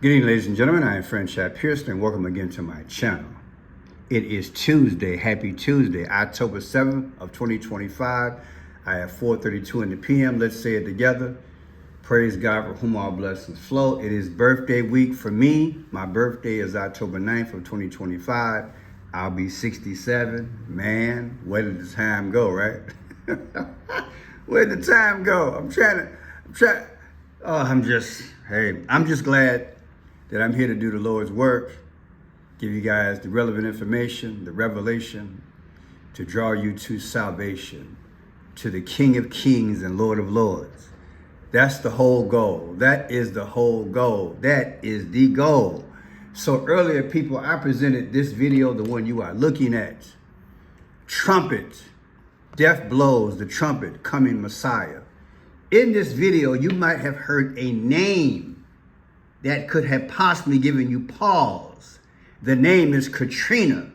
Good evening, ladies and gentlemen. I am friend Chad Pearson, and welcome again to my channel. It is Tuesday. Happy Tuesday, October 7th of 2025. I have 4:32 in the p.m. Let's say it together. Praise God for whom all blessings flow. It is birthday week for me. My birthday is October 9th of 2025. I'll be 67. Man, where did the time go, right? Where did the time go? I'm just glad that I'm here to do the Lord's work, give you guys the relevant information, the revelation, to draw you to salvation, to the King of Kings and Lord of Lords. That's the whole goal. That is the whole goal. That is the goal. So earlier, people, I presented this video, the one you are looking at. Trumpet, death blows, the trumpet, coming Messiah. In this video, you might have heard a name that could have possibly given you pause. The name is Katrina.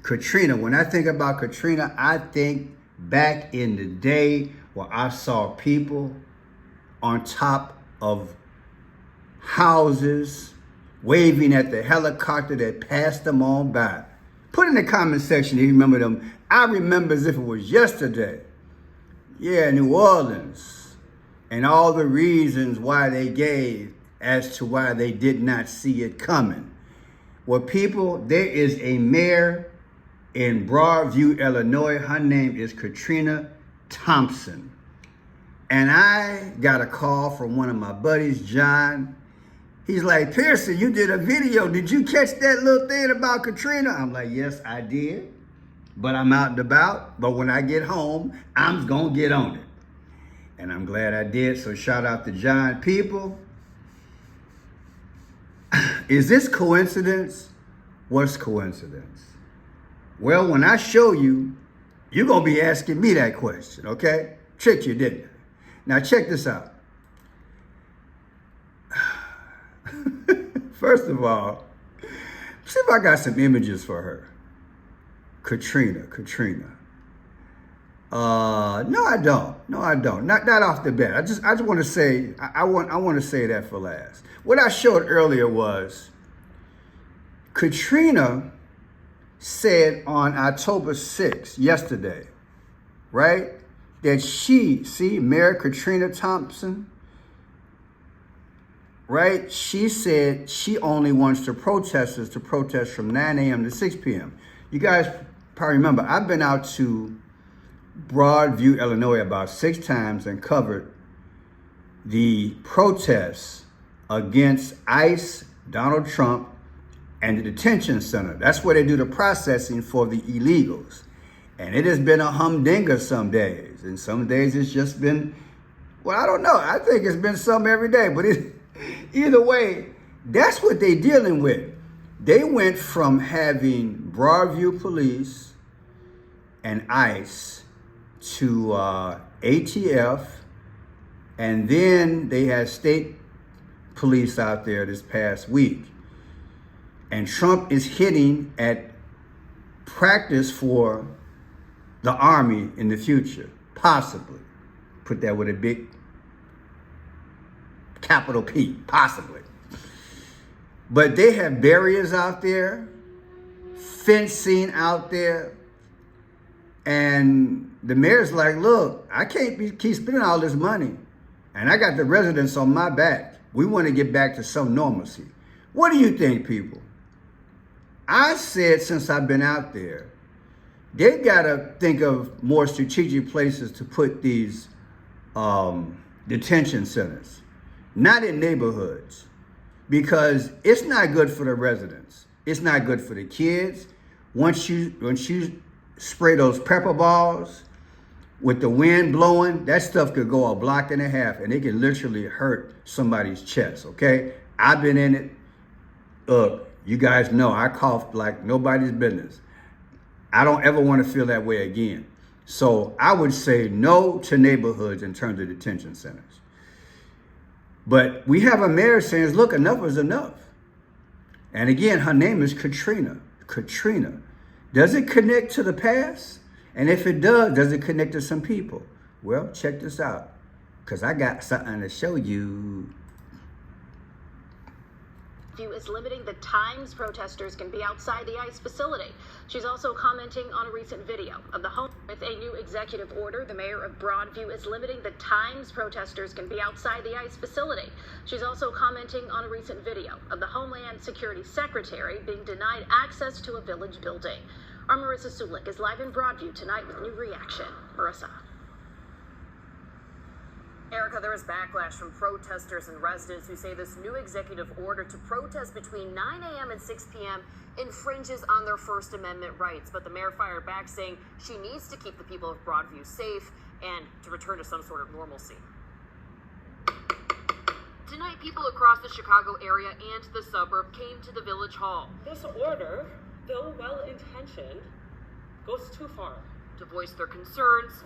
Katrina, when I think about Katrina, I think back in the day where I saw people on top of houses, waving at the helicopter that passed them on by. Put in the comment section if you remember them. I remember as if it was yesterday. Yeah, New Orleans. And all the reasons why they gave as to why they did not see it coming. Well, people, there is a mayor in Broadview, Illinois. Her name is Katrina Thompson. And I got a call from one of my buddies, John. He's like, Pearson, you did a video. Did you catch that little thing about Katrina? I'm like, yes, I did. But I'm out and about. But when I get home, I'm going to get on it. And I'm glad I did. So shout out to John. People, is this coincidence? What's coincidence? Well, when I show you, you're going to be asking me that question, okay? Tricked you, didn't I? Now check this out. First of all, see if I got some images for her. Katrina. No, I don't. Not off the bat. I just want to say, I want to say that for last. What I showed earlier was Katrina said on October 6th, yesterday, right, that Mayor Katrina Thompson, right, she said she only wants the protesters to protest from 9 a.m. to 6 p.m. You guys probably remember, I've been out to Broadview, Illinois about 6 times and covered the protests against ICE, Donald Trump, and the detention center. That's where they do the processing for the illegals. And it has been a humdinger some days. And some days it's just been, well, I don't know. I think it's been some every day. But either way, that's what they're dealing with. They went from having Broadview police and ICE to ATF. And then they had state police out there this past week. And Trump is hitting at practice for the army in the future, possibly. Put that with a big capital P, possibly. But they have barriers out there, fencing out there, and the mayor's like, look, I can't keep spending all this money, and I got the residents on my back. We want to get back to some normalcy. What do you think, people? I said since I've been out there, they got to think of more strategic places to put these detention centers, not in neighborhoods, because it's not good for the residents. It's not good for the kids. Once you spray those pepper balls with the wind blowing, that stuff could go a block and a half, and it can literally hurt somebody's chest, okay? I've been in it. Look, you guys know I coughed like nobody's business. I don't ever want to feel that way again. So I would say no to neighborhoods in terms of detention centers. But we have a mayor saying, look, enough is enough. And again, her name is Katrina. Katrina. Does it connect to the past? And if it does it connect to some people? Well, check this out, because I got something to show you. Broadview is limiting the times protesters can be outside the ICE facility. She's also commenting on a recent video of the home. With a new executive order, the mayor of Broadview is limiting the times protesters can be outside the ICE facility. She's also commenting on a recent video of the Homeland Security Secretary being denied access to a village building. Our Marissa Sulik is live in Broadview tonight with new reaction. Marissa. Erica, there is backlash from protesters and residents who say this new executive order to protest between 9 a.m. and 6 p.m. infringes on their First Amendment rights. But the mayor fired back, saying she needs to keep the people of Broadview safe and to return to some sort of normalcy. Tonight, people across the Chicago area and the suburb came to the Village Hall. This order, though well-intentioned, goes too far. To voice their concerns.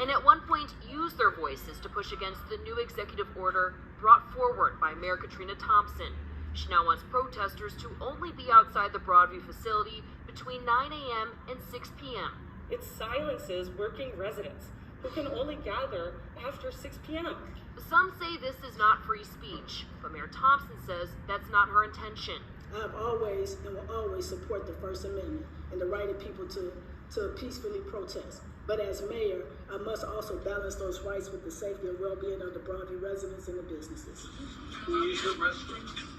And at one point used their voices to push against the new executive order brought forward by Mayor Katrina Thompson. She now wants protesters to only be outside the Broadview facility between 9 a.m. and 6 p.m. It silences working residents who can only gather after 6 p.m. Some say this is not free speech, but Mayor Thompson says that's not her intention. I've always and will always support the First Amendment and the right of people to peacefully protest. But as mayor, I must also balance those rights with the safety and well-being of the Broadview residents and the businesses.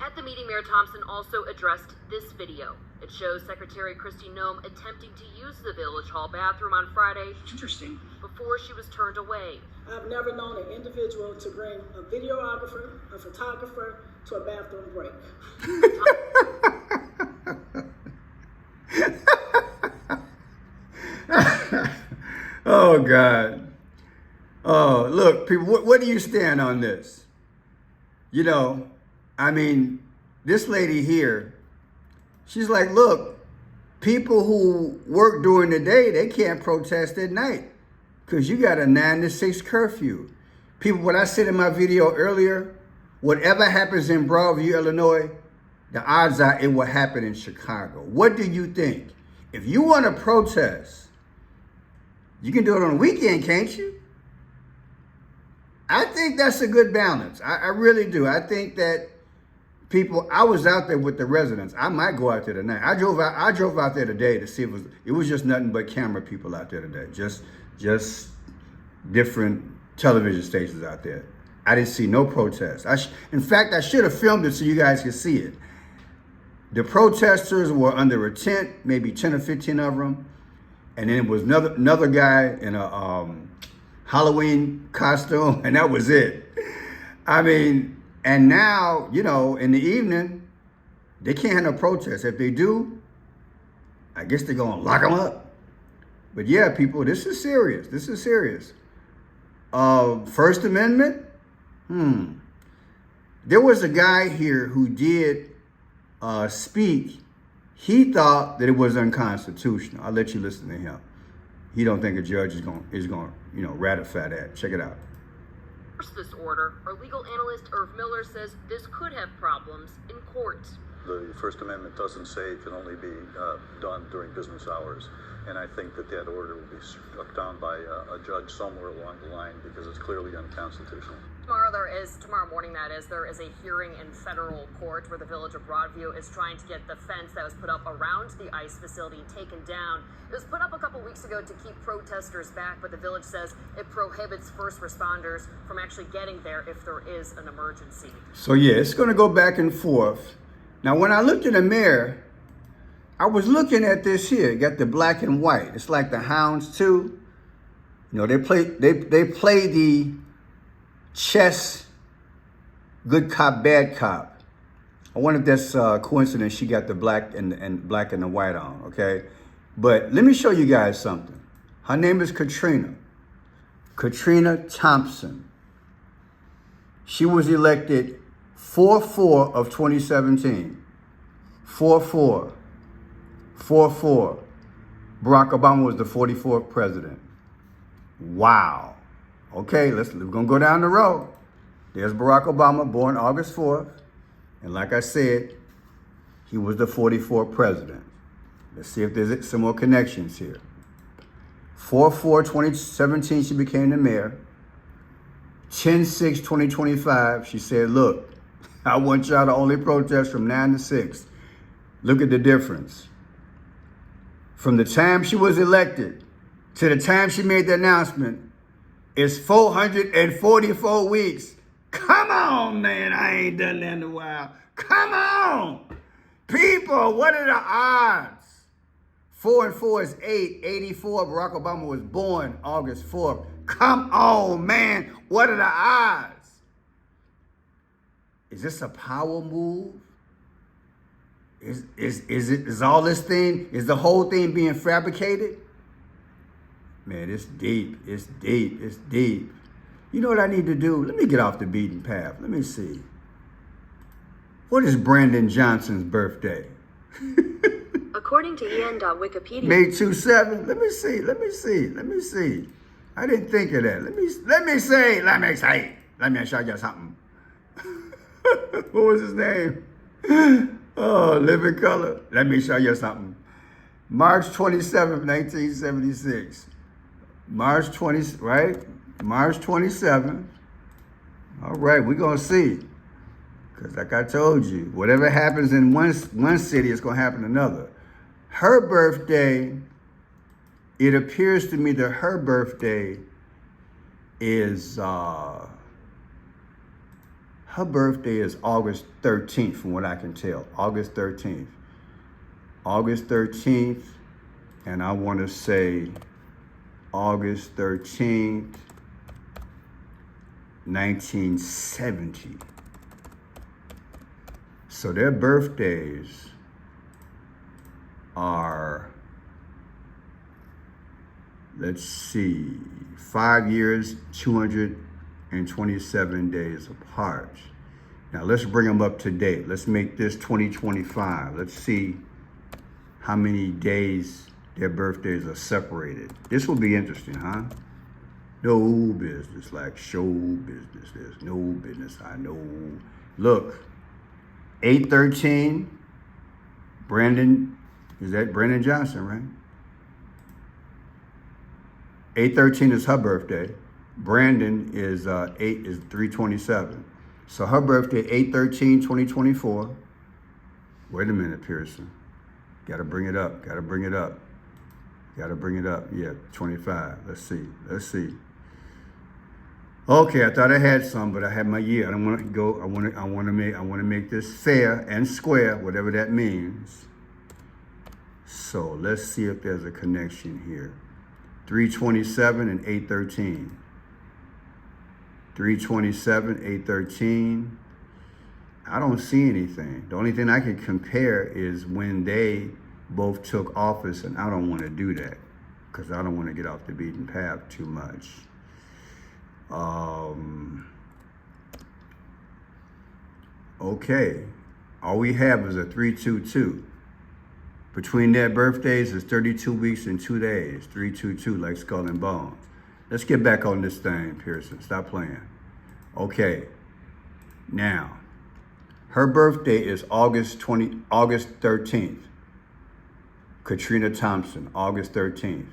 At the meeting, Mayor Thompson also addressed this video. It shows Secretary Kristi Noem attempting to use the Village Hall bathroom on Friday. Interesting. Before she was turned away. I've never known an individual to bring a videographer, a photographer to a bathroom break. Oh, God. Oh, look, people, what do you stand on this? You know, I mean, this lady here, she's like, look, people who work during the day, they can't protest at night because you got a 9 to 6 curfew. People, what I said in my video earlier, whatever happens in Broadview, Illinois, the odds are it will happen in Chicago. What do you think? If you want to protest, you can do it on a weekend, can't you? I think that's a good balance. I really do. I think that people, I was out there with the residents. I might go out there tonight. I drove out there today to see if it was just nothing but camera people out there today. Just different television stations out there. I didn't see no protests. In fact, I should have filmed it so you guys could see it. The protesters were under a tent, maybe 10 or 15 of them. And then it was another guy in a Halloween costume, and that was it. I mean, and now, you know, in the evening, they can't have no protests. If they do, I guess they're going to lock them up. But yeah, people, this is serious. This is serious. First Amendment? There was a guy here who did speak. He thought that it was unconstitutional. I'll let you listen to him. He don't think a judge is going to ratify that. Check it out. This order, our legal analyst Irv Miller says this could have problems in court. The First Amendment doesn't say it can only be done during business hours. And I think that order will be struck down by a judge somewhere along the line because it's clearly unconstitutional. Tomorrow morning, there is a hearing in federal court where the Village of Broadview is trying to get the fence that was put up around the ICE facility taken down. It was put up a couple weeks ago to keep protesters back, but the village says it prohibits first responders from actually getting there if there is an emergency. So yeah, it's going to go back and forth. Now, when I looked at the mayor, I was looking at this here. You got the black and white. It's like the Hounds too. You know, they play the chess, good cop, bad cop. I wonder if that's coincidence. She got the black and the white on. Okay, but let me show you guys something. Her name is Katrina. Katrina Thompson. She was elected 4-4 of 2017. 4-4. 4-4. Barack Obama was the 44th president. Wow. Okay, we're going to go down the road. There's Barack Obama, born August 4th. And like I said, he was the 44th president. Let's see if there's some more connections here. 4-4, 2017, she became the mayor. 10/6/2025, she said, look, I want y'all to only protest from 9 to 6. Look at the difference. From the time she was elected to the time she made the announcement, it's 444 weeks. Come on, man. I ain't done that in a while. Come on. People, what are the odds? 4 and 4 is 8. 84, Barack Obama was born August 4th. Come on, man. What are the odds? Is this a power move? Is all this thing, is the whole thing being fabricated? Man, it's deep. It's deep. It's deep. You know what I need to do? Let me get off the beaten path. Let me see. What is Brandon Johnson's birthday? According to en.wikipedia, May 27. Let me see. I didn't think of that. Let me say. Let me show you something. What was his name? Oh, Living Color. Let me show you something. March 27th, 1976. March 20, right? March 27th. All right, we're going to see. Because like I told you, whatever happens in one city, it's going to happen in another. Her birthday, it appears to me that her birthday is, August 13th, from what I can tell. August 13th. August 13th, and I want to say August 13th, 1970. So their birthdays are, let's see, 5 years, 227 days apart. Now let's bring them up to date. Let's make this 2025. Let's see how many days their birthdays are separated. This will be interesting, huh? No business like show business. There's no business I know. Look, 8/13, Brandon, is that Brandon Johnson, right? 8/13 is her birthday. Brandon is 3/27. So her birthday, 8/13/2024. Wait a minute, Pearson. Gotta bring it up. Yeah, 25. Let's see. Okay, I thought I had some, but I had my year. I don't want to go. I want to make this fair and square, whatever that means. So let's see if there's a connection here. 3/27 and 8/13. 3/27, 8/13. I don't see anything. The only thing I can compare is when they both took office, and I don't want to do that because I don't want to get off the beaten path too much. Okay, all we have is a 3/22. Between their birthdays is 32 weeks and 2 days. 3/22, like skull and bones. Let's get back on this thing, Pearson. Stop playing. Okay, now, her birthday is August 13th. Katrina Thompson, August 13th.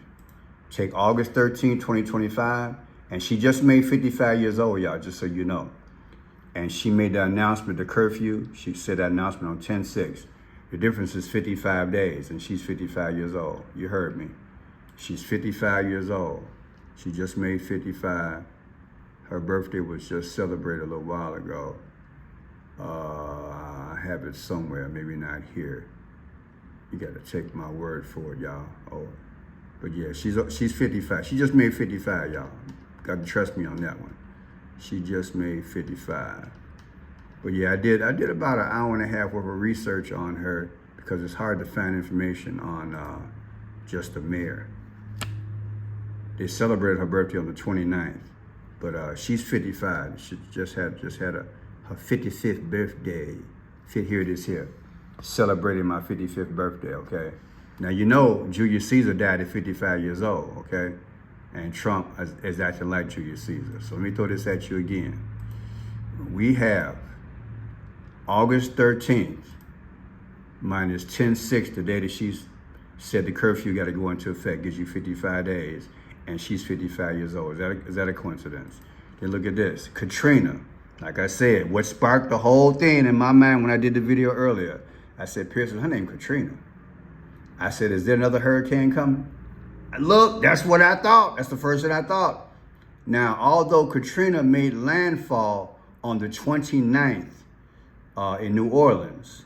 Take August 13th, 2025, and she just made 55 years old, y'all, just so you know. And she made the announcement, the curfew. She said that announcement on 10/6. The difference is 55 days, and she's 55 years old. You heard me. She's 55 years old. She just made 55. Her birthday was just celebrated a little while ago. I have it somewhere, maybe not here. You got to take my word for it, y'all. Oh, but yeah, she's 55. She just made 55, y'all. Got to trust me on that one. She just made 55. But yeah, I did about an hour and a half worth of research on her because it's hard to find information on just the mayor. They celebrated her birthday on the 29th, but she's 55. She just had her 55th birthday. Here it is here. Celebrating my 55th birthday, okay? Now, you know Julius Caesar died at 55 years old, okay? And Trump is acting like Julius Caesar. So let me throw this at you again. We have August 13th minus 10/6, the day that she's said the curfew got to go into effect, gives you 55 days, and she's 55 years old. Is that a coincidence? Then look at this, Katrina. Like I said, what sparked the whole thing in my mind when I did the video earlier, I said, Pearson, her name Katrina. I said, is there another hurricane coming? Look, that's what I thought. That's the first thing I thought. Now, although Katrina made landfall on the 29th in New Orleans,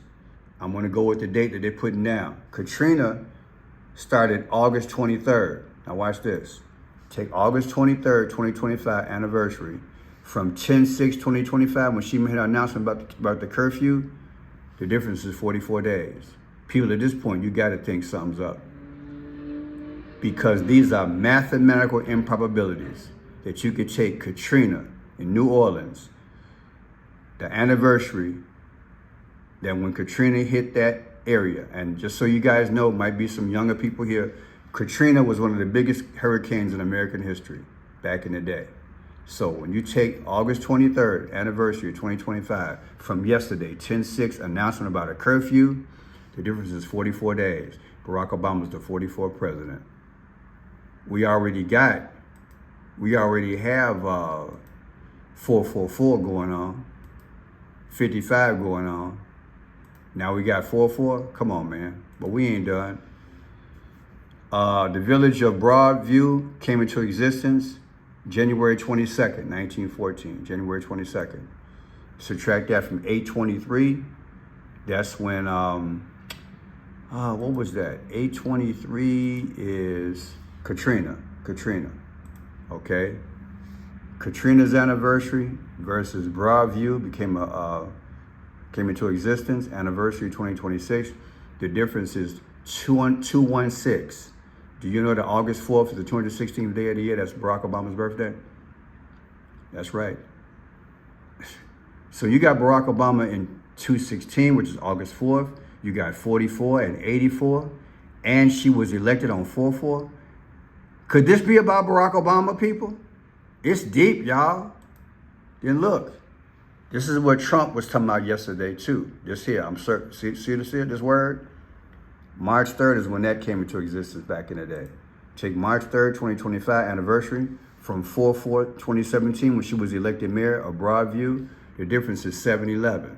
I'm going to go with the date that they're putting down. Katrina started August 23rd. Now watch this. Take August 23rd, 2025 anniversary from 10/6/2025 when she made her announcement about the curfew. The difference is 44 days. People, at this point, you got to think something's up. Because these are mathematical improbabilities that you could take Katrina in New Orleans, the anniversary that when Katrina hit that area, and just so you guys know, might be some younger people here, Katrina was one of the biggest hurricanes in American history back in the day. So when you take August 23rd, anniversary of 2025, from yesterday, 10/6, announcement about a curfew, the difference is 44 days. Barack Obama's the 44th president. We already have 444 going on, 55 going on. Now we got 44. Come on, man. But we ain't done. The village of Broadview came into existence January 22nd, 1914. January 22nd. Subtract that from 823. That's when, what was that? 823 is Katrina. Okay. Katrina's anniversary versus Broadview came into existence, anniversary 2026. The difference is 216. Do you know that August 4th is the 216th day of the year? That's Barack Obama's birthday. That's right. So you got Barack Obama in 216, which is August 4th. You got 44 and 84. And she was elected on 4/4. Could this be about Barack Obama, people? It's deep, y'all. Then look, this is what Trump was talking about yesterday too. This here, I'm certain, see this word? March 3rd is when that came into existence back in the day. Take March 3rd, 2025 anniversary from 4/4/2017 when she was elected mayor of Broadview. The difference is 7/11.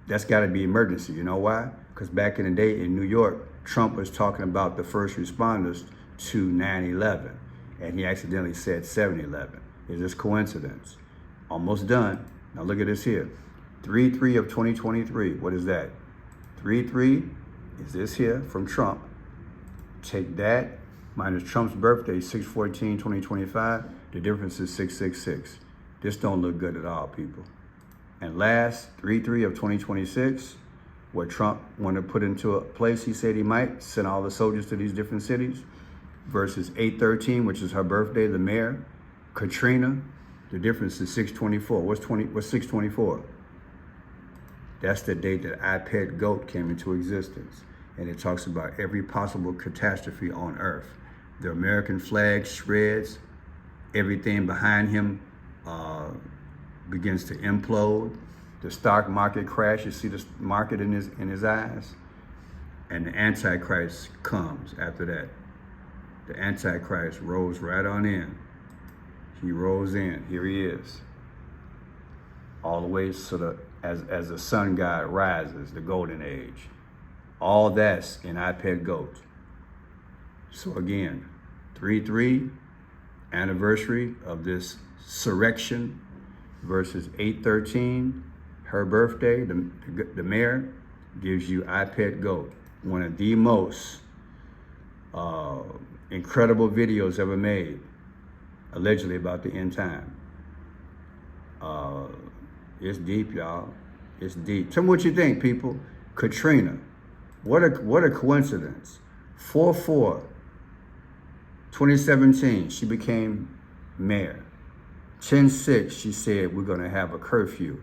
That's got to be emergency. You know why? Because back in the day in New York, Trump was talking about the first responders to 9/11, and he accidentally said 7/11. Is this coincidence? Almost done. Now look at this here. 3/3 of 2023. What is that? 3/3 is this here from Trump. Take that minus Trump's birthday, 6/14/2025. The difference is 666. This don't look good at all, people. And last, 3/3 of 2026, what Trump wanted to put into a place, he said he might send all the soldiers to these different cities, versus 8/13, which is her birthday, the mayor, Katrina. The difference is 6/24. What's 6/24? That's the date that iPad GOAT came into existence. And it talks about every possible catastrophe on earth. The American flag shreds, everything behind him begins to implode. The stock market crash, you see the market in his eyes. And the Antichrist comes after that. The Antichrist rose right on in. He rose in, here he is. All the way to as the sun god rises, the golden age. All that's in iPad GOAT. So again, 3/3, anniversary of this surrection versus 8/13, her birthday, the mayor, gives you iPad GOAT, one of the most incredible videos ever made, allegedly about the end time. It's deep, y'all. It's deep. Tell me what you think, people. Katrina, what a coincidence. 4/4, 2017, she became mayor. 10/6, she said, we're gonna have a curfew.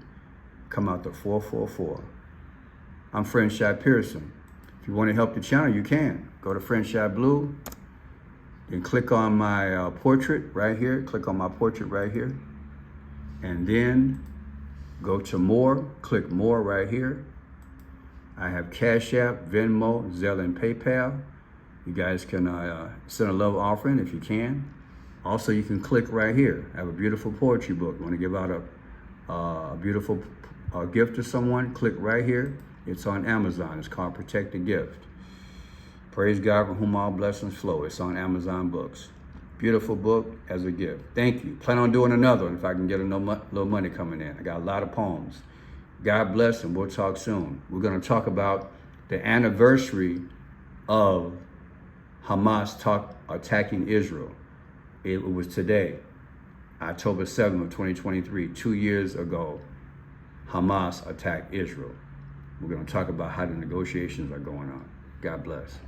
Come out to 444. I'm Friend Shy Pearson. If you wanna help the channel, you can. Go to Friend Shy Blue, then click on my portrait right here. Click on my portrait right here. And then go to more, click more right here. I have Cash App, Venmo, Zelle, and PayPal. You guys can send a love offering if you can. Also, you can click right here. I have a beautiful poetry book. You want to give out a beautiful gift to someone? Click right here. It's on Amazon. It's called Protect the Gift. Praise God from whom all blessings flow. It's on Amazon Books. Beautiful book as a gift. Thank you. Plan on doing another one if I can get a little money coming in. I got a lot of poems. God bless, and we'll talk soon. We're going to talk about the anniversary of Hamas attacking Israel. It was today, October 7th of 2023, 2 years ago, Hamas attacked Israel. We're going to talk about how the negotiations are going on. God bless.